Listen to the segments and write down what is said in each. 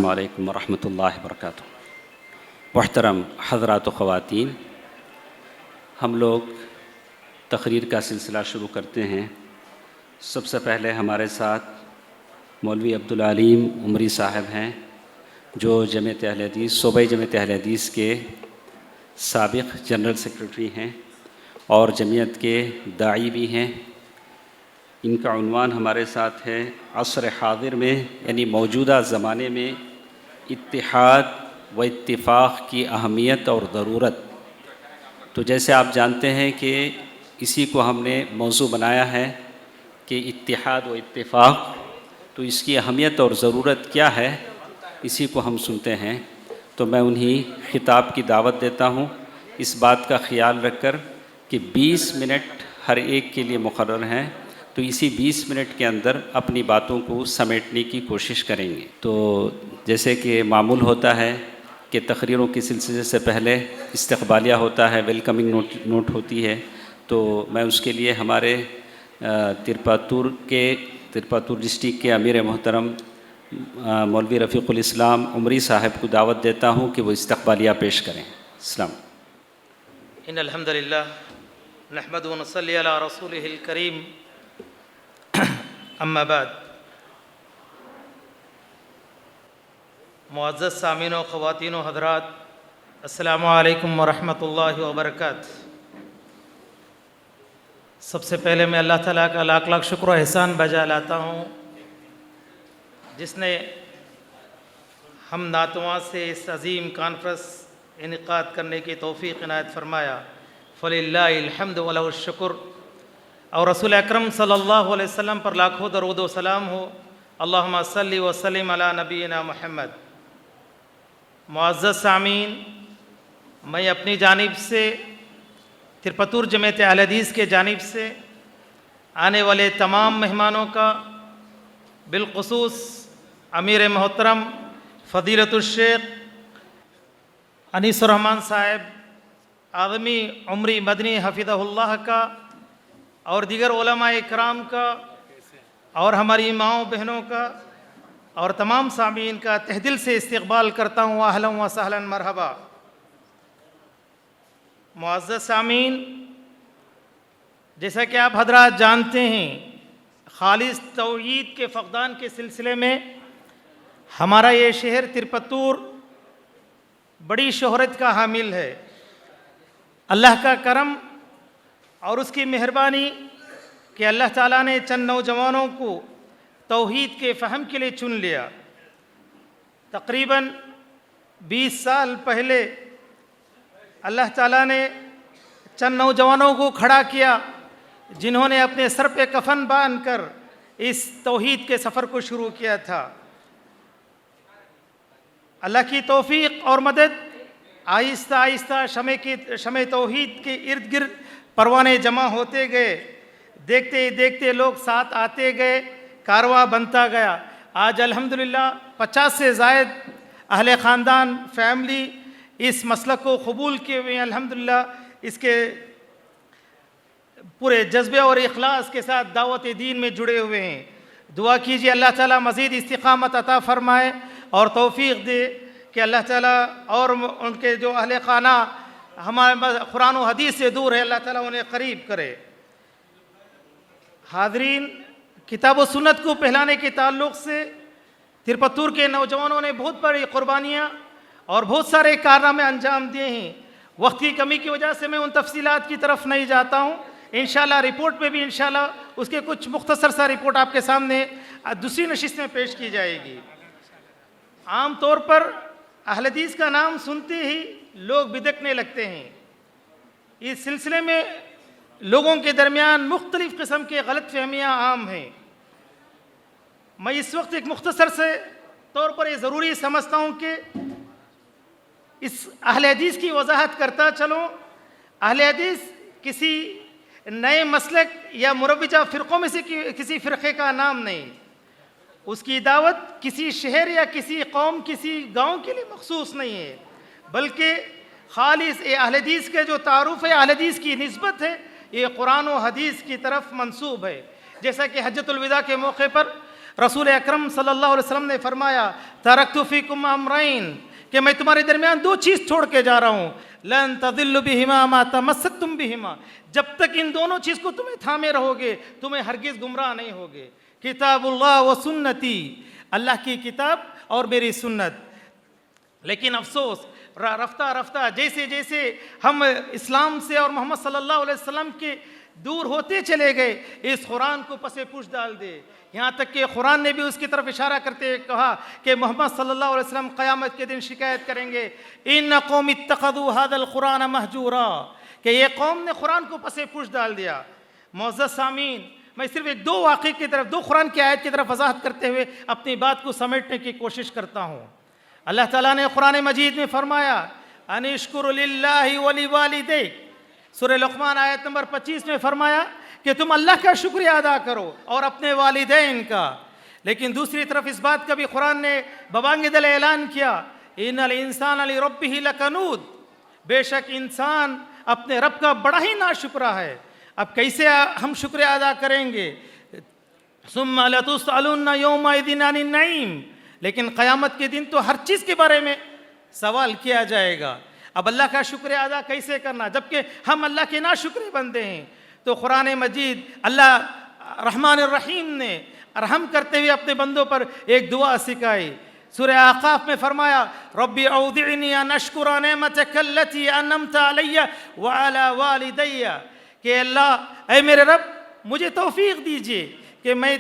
अस्सलामु अलैकुम वरहमतुल्लाहि वबरकातुहू। मुहतरम हज़रात व ख़वातीन, हम लोग तक़रीर का सिलसिला शुरू करते हैं। सबसे पहले हमारे साथ मौलवी अब्दुल अलीम उमरी साहब हैं, जो जमीयत अहले हदीस सूबाई जमीयत अहले हदीस के साबिक़ जनरल सेक्रेटरी हैं और जमीयत के दाई भी हैं। इनका उन्वान हमारे साथ है असर हाज़िर में यानी मौजूदा ज़माने में इत्तिहाद व इत्तिफ़ाक़ की अहमियत और ज़रूरत। तो जैसे आप जानते हैं कि इसी को हमने मौज़ू बनाया है कि इत्तिहाद व इत्तिफ़ाक़, तो इसकी अहमियत और ज़रूरत क्या है, इसी को हम सुनते हैं। तो मैं उन्हीं ख़िताब की दावत देता हूँ, इस बात का ख़याल रखकर कि 20 मिनट हर एक के लिए मुक़र्रर हैं, तो इसी 20 मिनट के अंदर अपनी बातों को समेटने की कोशिश करेंगे। तो जैसे कि मामूल होता है कि तकरीरों के सिलसिले से पहले इस्तक़बालिया होता है, वेलकमिंग नोट होती है। तो मैं उसके लिए हमारे तिरपातुर डिस्ट्रिक्ट के अमीर मोहतरम मौलवी रफ़ीक़ुल इस्लाम उमरी साहब को दावत देता हूँ कि वो इस्तक़बालिया पेश करें। अस्सलाम। इन्नल हम्दुलिल्लाह नहमदुहु व नसल्ली अला रसूलिहिल करीम, अम्मा बाद। मुअज़्ज़ज़ सामीन व ख़वातीन व हज़रात, अस्सलामु अलैकुम व रहमतुल्लाहि व बरकातुहू। सबसे पहले मैं अल्लाह ताला का लाख लाख शुक्र व एहसान बजा लाता हूँ, जिसने हम नातवां से इस अज़ीम कॉन्फ्रेंस इनेकाद करने की तौफ़ीक़ इनायत फ़रमाया। फ़लिल्लाहिल हम्दु व लहुश शुक्र। और रसूल अकरम सल्लल्लाहु अलैहि वसल्लम पर लाखों दरूद व सलाम हो। अल्लाहुम्मा सल्लि व सल्लिम अला नबीना मुहम्मद। मुअज़्ज़ज़ सामीन, मैं अपनी जानिब से तिरपतुर जमीयत अहले हदीस के जानिब से आने वाले तमाम मेहमानों का, बिलख़ुसूस अमीर मोहतरम फ़दीलतुश्शेख अनीसुर रहमान साहब आज़मी उमरी मदनी हफ़िज़हुल्लाह का और दीगर उलमाए इकराम का और हमारी माँओं बहनों का और तमाम सामीन का तहदिल से इस्तक़बाल करता हूँ। अहलन व सहलन मरहबा। मुअज़्ज़ज़ सामीन, जैसा कि आप हज़रात जानते हैं, खालिस तौहीद के फ़क़दान के सिलसिले में हमारा ये शहर तिरपतुर बड़ी शोहरत का हामिल है। अल्लाह का करम और उसकी मेहरबानी कि अल्लाह ताला ने चंद नौजवानों को तौहीद के फ़हम के लिए चुन लिया। तकरीबन 20 साल पहले अल्लाह ताला ने चंद नौजवानों को खड़ा किया, जिन्होंने अपने सर पे कफन बांध कर इस तौहीद के सफ़र को शुरू किया था। अल्लाह की तौफ़ीक़ और मदद, आहिस्ता आहिस्ता शमे तौहीद के इर्द गिर्द परवाने जमा होते गए। देखते देखते लोग साथ आते गए, कारवां बनता गया। आज अल्हम्दुलिल्लाह 50 से ज़ायद अहले ख़ानदान फैमिली इस मसलक को कबूल किए हुए हैं। अल्हम्दुलिल्लाह इसके पूरे जज्बे और इखलास के साथ दावत दीन में जुड़े हुए हैं। दुआ कीजिए अल्लाह ताला मज़ीद इस्तिक़ामत अता फ़रमाए और तौफ़ीक़ दे कि अल्लाह ताला और उनके जो अहले खाना हमारे कुरान और हदीस से दूर है, अल्लाह ताला उन्हें करीब करे। हाज़रीन, किताब व सुन्नत को फैलाने के ताल्लुक़ से तिरपतुर के नौजवानों ने बहुत बड़ी क़ुरबानियाँ और बहुत सारे कारनामे अंजाम दिए हैं। वक्त की कमी की वजह से मैं उन तफसीलात की तरफ नहीं जाता हूँ। इंशाअल्लाह रिपोर्ट में भी इंशाअल्लाह उसके कुछ मुख्तसर सा रिपोर्ट आपके सामने दूसरी नशिस्त में पेश की जाएगी। आम तौर पर अहले हदीस का नाम सुनते ही लोग बिदकने लगते हैं। इस सिलसिले में लोगों के दरमियान मुख्तलिफ़ किस्म के गलत फहमियाँ आम हैं। मैं इस वक्त एक मुख्तसर से तौर पर ये ज़रूरी समझता हूँ कि इस अहले हदीस की वजाहत करता चलूँ। अहले हदीस किसी नए मसलक या मुरव्विजा फ़िरक़ों में से किसी फ़िरक़े का नाम नहीं। उसकी दावत किसी शहर या किसी कौम, किसी गांव के लिए मखसूस नहीं है, बल्कि खालिस अहले हदीस के जो तारुफ़ है, अहले हदीस की निस्बत है, ये कुरान और हदीस की तरफ मंसूब है। जैसा कि हज्जतुल विदा के मौके पर रसूल अकरम सल्लल्लाहु अलैहि वसल्लम ने फरमाया तरक्तु फीकुम अमरैन, कि मैं तुम्हारे दरमियान दो चीज़ छोड़ के जा रहा हूँ, लन तदिल्लु बिहिमा मा तमस्सक्तुम बिहिमा, जब तक इन दोनों चीज़ को तुम्हें थामे रहोगे तुम्हें हरगिज़ गुमराह नहीं होगे। किताबुल्लाह व सुन्नती, अल्लाह की किताब और मेरी सुन्नत। लेकिन अफसोस रफ्ता रफ्ता जैसे जैसे हम इस्लाम से और मोहम्मद सल्लल्लाहु अलैहि वसल्लम के दूर होते चले गए, इस कुरान को पसे पुश डाल दे। यहाँ तक कि कुरान ने भी उसकी तरफ इशारा करते हुए कहा कि मोहम्मद सल्लल्लाहु अलैहि वसल्लम क़यामत के दिन शिकायत करेंगे, इन्न कौम इत्तख़ज़ू हाज़ल कुरान महजूरा, कि ये कौम ने कुरान को पसे पुश डाल दिया। मुअज़्ज़ज़ सामीन, मैं सिर्फ एक दो वाक़े की तरफ, दो कुरान की आयत की तरफ वज़ाहत करते हुए अपनी बात को समेटने की कोशिश करता हूँ। अल्लाह ताला ने कुरान मजीद में फरमाया अनिश्कुरु लिल्लाहि व लिवालिदैक, सूरह लुक़मान आयत नंबर 25 में फरमाया कि तुम अल्लाह का शुक्रिया अदा करो और अपने वालिदैन का। लेकिन दूसरी तरफ इस बात का भी कुरान ने बबांगिदल ऐलान किया, इन्नल इंसान लिरब्बिही लकनूद, बेशक इंसान अपने रब का बड़ा ही नाशुक्रा है। अब कैसे हम शुक्रिया अदा करेंगे? सुम्मा लतुसअलुन्ना यौमइदिन अनिन नईम, लेकिन क़यामत के दिन तो हर चीज़ के बारे में सवाल किया जाएगा। अब अल्लाह का शुक्रिया अदा कैसे करना जबकि हम अल्लाह के नाशुक्रे बंदे हैं? तो कुरान मजीद अल्लाह रहमान रहीम ने रहम करते हुए अपने बंदों पर एक दुआ सिखाई। सूरह आक़ाफ़ में फरमाया रब्बी औज़िअनी अन अश्कुरा निअमतक अल्लती अनअमत अलैया व अला वालिदैया, कि अल्लाह ऐ मेरे रब मुझे तौफ़ीक़ दीजिए कि मैं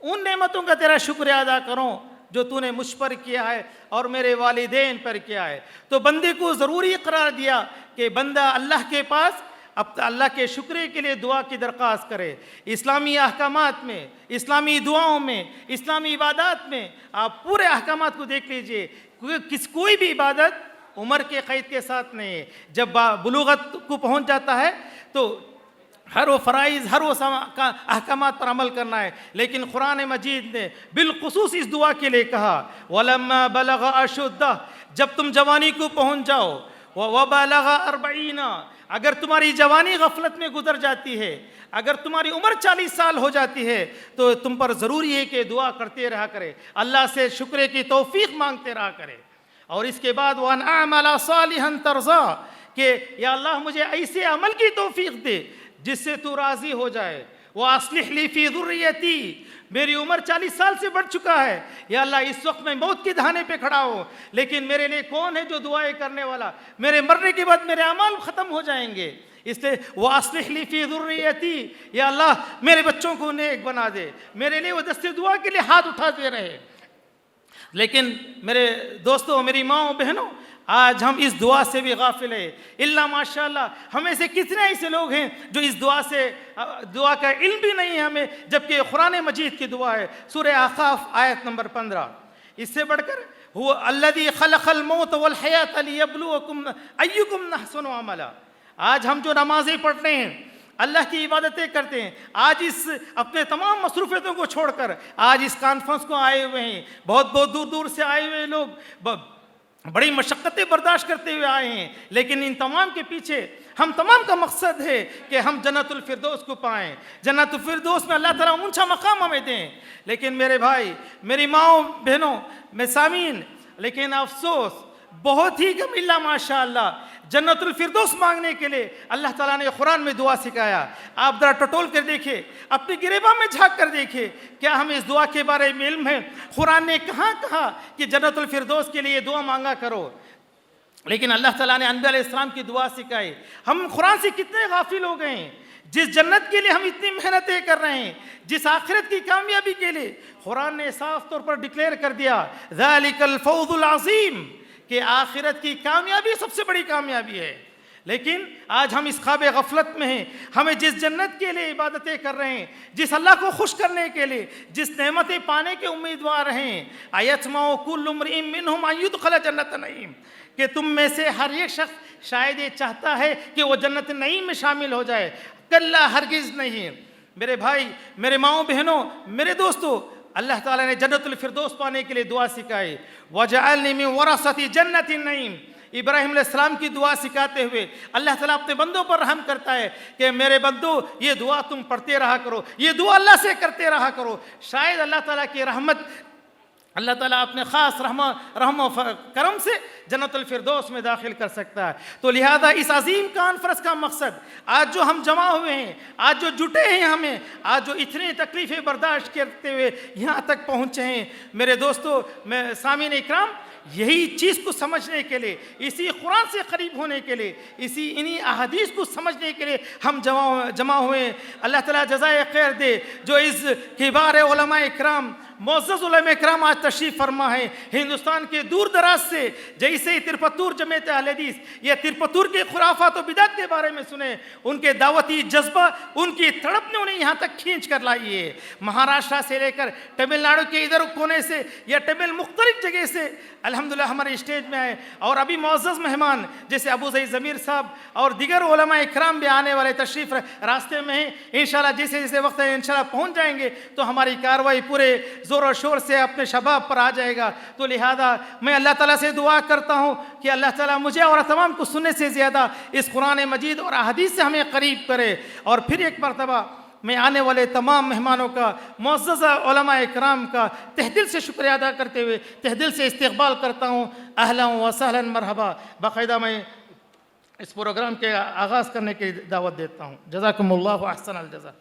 उन नेमतों का तेरा शुक्रिया अदा करूँ जो तूने मुझ पर किया है और मेरे वालिदैन पर किया है। तो बंदे को ज़रूरी करार दिया कि बंदा अल्लाह के पास अब अल्लाह के शुक्र के लिए दुआ की दरख्वास्त करे। इस्लामी अहकामात में, इस्लामी दुआओं में, इस्लामी इबादत में आप पूरे अहकामात को देख लीजिए, कोई भी इबादत उम्र के क़ैद के साथ नहीं है। जब बुलूगत को पहुँच जाता है तो हर वो फ़राइज़, हर वो अहकामात पर अमल करना है। लेकिन कुरान मजीद ने बिलख़ुसूस इस दुआ के लिए कहा वलम्मा बलग़ अशुद्दह, जब तुम जवानी को पहुँच जाओ, व बलग़ अर्बईना, अगर तुम्हारी जवानी गफलत में गुजर जाती है, अगर तुम्हारी उम्र 40 साल हो जाती है, तो तुम पर ज़रूरी है कि दुआ करते रहा करे, अल्लाह से शुक्र की तौफ़ीक़ मांगते रहा करे। और इसके बाद वन अअमल सालिहन तर्ज़ा, कि या अल्लाह मुझे ऐसे अमल की तौफ़ीक़ दे जिससे तू राज़ी हो जाए। वह अस्लिह ली फ़ी ज़ुर्रियती, मेरी उम्र 40 साल से बढ़ चुका है, या अल्लाह इस वक्त मैं मौत के दहाने पे खड़ा हूँ, लेकिन मेरे लिए कौन है जो दुआएं करने वाला? मेरे मरने के बाद मेरे अमाल ख़त्म हो जाएंगे, इसलिए वह अस्लिह ली फ़ी ज़ुर्रियती, या अल्लाह मेरे बच्चों को नेक बना दे। मेरे लिए वो दस्ते दुआ के लिए हाथ उठाते रहे। लेकिन मेरे दोस्तों, मेरी माओ बहनों, आज हम इस दुआ से भी गाफिल है। इल्ला माशाअल्लाह, हमें से कितने ऐसे लोग हैं जो इस दुआ का इल्म भी नहीं है हमें, जबकि कुरान मजीद की दुआ है। सूरह आक़ाफ़ आयत नंबर 15, इससे बढ़कर हुवा अल्लज़ी खलक़ल मौत वल हयात लियब्लुवकुम अय्युकुम अहसनु अमला। आज हम जो नमाज़ें पढ़ रहे हैं, अल्लाह की इबादतें करते हैं, आज इस अपने तमाम मसरूफ़ियतों को छोड़कर आज इस कॉन्फ्रेंस को आए हुए हैं, बहुत बहुत दूर दूर से आए हुए लोग बड़ी मशक्क़तें बर्दाश्त करते हुए आए हैं। लेकिन इन तमाम के पीछे हम तमाम का मकसद है कि हम जन्नतुल फिरदौस को पाएँ, जन्नतुल फिरदौस में अल्लाह ताला ऊंचा मकाम हमें दें। लेकिन मेरे भाई, मेरी माओ बहनों, मैं सामीन, लेकिन अफसोस बहुत ही कम, इल्ला माशाअल्लाह, जन्नतुल फिरदौस मांगने के लिए अल्लाह ताला ने कुरान में दुआ सिखाया। आप ज़रा टटोल कर देखिए, अपनी गिरेबा में झांक कर देखिए, क्या हमें इस दुआ के बारे में इल्म है? कुरान ने कहाँ कहा कि जन्नतुल फिरदौस के लिए दुआ मांगा करो? लेकिन अल्लाह ताला ने अंबिया अलैहिस्सलाम की दुआ सिखाई। हम कुरान से कितने गाफिल हो गए हैं। जिस जन्नत के लिए हम इतनी मेहनतें कर रहे हैं, जिस आखिरत की कामयाबी के लिए कुरान ने साफ तौर पर डिक्लेयर कर दिया ज़ालिकल फौज़ुल अज़ीम, कि आखिरत की कामयाबी सबसे बड़ी कामयाबी है। लेकिन आज हम इस ख्वाब गफलत में हैं। हमें जिस जन्नत के लिए इबादतें कर रहे हैं, जिस अल्लाह को खुश करने के लिए, जिस नेमतें पाने के उम्मीदवार हैं, अयतमाउ कुल्लु इम्रिइन मिनहुम अन युदखला जन्नत नईम, कि तुम में से हर एक शख्स शायद ये चाहता है कि वो जन्नत नईम में शामिल हो जाए। कल्ला, हरगिज़ नहीं। मेरे भाई, मेरे माओ बहनों, मेरे दोस्तों, अल्लाह ताला ने जन्नतुल फिरदौस पाने के लिए दुआ सिखाई, वजअलनी मिन वरसती जन्नतिन नईम, इब्राहिम अलैहिस्सलाम की दुआ सिखाते हुए अल्लाह ताला अपने बंदों पर रहम करता है कि मेरे बंदो ये दुआ तुम पढ़ते रहा करो, ये दुआ अल्लाह से करते रहा करो, शायद अल्लाह ताला की रहमत, अल्लाह ताला अपने ख़ास रहम करम से जन्नतुल फिरदौस में दाखिल कर सकता है। तो लिहाजा इस अजीम कॉन्फ्रेंस का मकसद, आज जो हम जमा हुए हैं, आज जो जुटे हैं, हमें आज जो इतनी तकलीफ़ें बर्दाश्त करते हुए यहाँ तक पहुँचे हैं, मेरे दोस्तों, मैं सामीन इकराम, यही चीज़ को समझने के लिए, इसी कुरान से करीब होने के लिए, इन्हीं अहादीस को समझने के लिए हम जमा हुए हैं। अल्लाह ताला जज़ाए खैर दे जो इस किबार उलमा इकराम, मोअज़्ज़ज़ उलमा इकराम आज तशरीफ़ फरमा है हिंदुस्तान के दूर दराज से। जैसे तिरपतूर जमीयत अहले हदीस या तिरपतूर के खुराफात और बिदअत के बारे में सुने, उनके दावती जज्बा, उनकी तड़प ने उन्हें यहाँ तक खींच कर लाई है। महाराष्ट्र से लेकर तमिलनाडु के इधर कोने से या तमिल मुख्तलिफ जगह से अल्हम्दुलिल्लाह हमारे स्टेज में आए, और अभी मोअज़्ज़ज़ मेहमान जैसे अबू ज़ईद ज़मीर साहब और दीगर उलमा इकराम भी आने वाले तशरीफ़ रास्ते में हैं। इंशाअल्लाह जैसे जैसे वक्त है इंशाअल्लाह पहुँच जाएंगे तो हमारी कार्रवाई पूरे ज़ोर और शोर से अपने शबाब पर आ जाएगा। तो लिहाजा मैं अल्लाह ताला से दुआ करता हूँ कि अल्लाह ताला मुझे और तमाम को सुनने से ज़्यादा इस कुरान मजीद और अहादीस से हमें करीब करे। और फिर एक मरतबा मैं आने वाले तमाम मेहमानों का, मुअज़्ज़ज़ उलमा इकराम का तहदिल से शुक्रिया अदा करते हुए तहदिल से इस्तक़बाल करता हूँ। अहलन व सहलन मरहबा। बाकायदा मैं इस प्रोग्राम के आगाज़ करने की दावत देता हूँ। जज़ाकुमुल्लाहु अहसनल जज़ा।